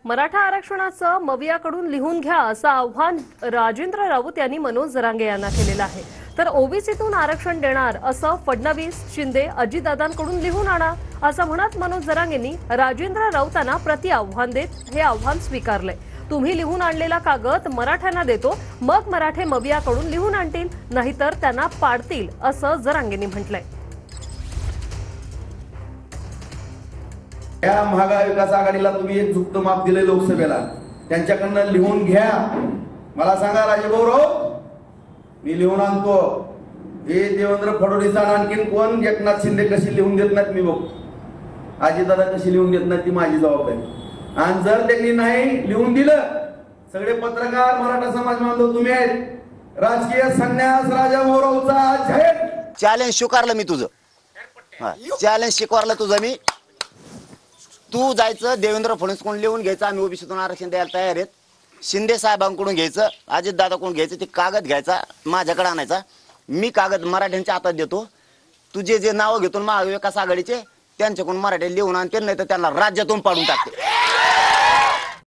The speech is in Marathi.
मराठा आरक्षणाचं मवियाकडून लिहून घ्या असं आव्हान राजेंद्र राऊत यांनी मनोज जरांगे यांना केलेलं आहे। तर ओबीसीतून आरक्षण देणार असं फडणवीस, शिंदे, अजितदादांकडून लिहून आणा असं म्हणत मनोज जरांगेंनी राजेंद्र राऊतांना प्रति आव्हान देत हे आव्हान स्वीकारले। तुम्ही लिहून आणलेला कागद मराठ्यांना देतो, मग मराठे मवियाकडून लिहून आणतील, नाहीतर त्यांना पाडतील असं जरांगेंनी म्हटलंय। या महागाई विकास आघाडीला तुम्ही एक झुकतं माप दिले लोकसभेला, त्यांच्याकडनं लिहून घ्या। मला सांगा राजेभाऊ, मी लिहून आणतो। हे देवेंद्र फडणवीस आणि आणखीन कोण, एकनाथ शिंदे कशी लिहून देत नाहीत मी बघतो, अजितदादा कशी लिहून देत नाहीत ती माझी जबाबदारी। आणि जर त्यांनी नाही लिहून दिलं, सगळे पत्रकार, मराठा समाज बांधव तुम्ही आहेत, राजकीय संन्यास राजाभाऊचा जाहीर चॅलेंज स्वीकारलं मी तुझं, चॅलेंज स्वीकारलं तुझं मी। तू जायचं देवेंद्र फडणवीस कोण लिहून घ्यायचं, आम्ही ओबीसीतून आरक्षण द्यायला तयार आहेत, शिंदे साहेबांकडून घ्यायचं, अजितदादाकडून घ्यायचं, ते कागद घ्यायचा माझ्याकडे आणायचा, मी कागद मराठ्यांच्या हातात देतो, तुझे जे नाव घेतो महाविकास आघाडीचे त्यांच्याकडून मराठी लिहून आणते, नाही तर त्यांना राज्यातून पाडून टाकते।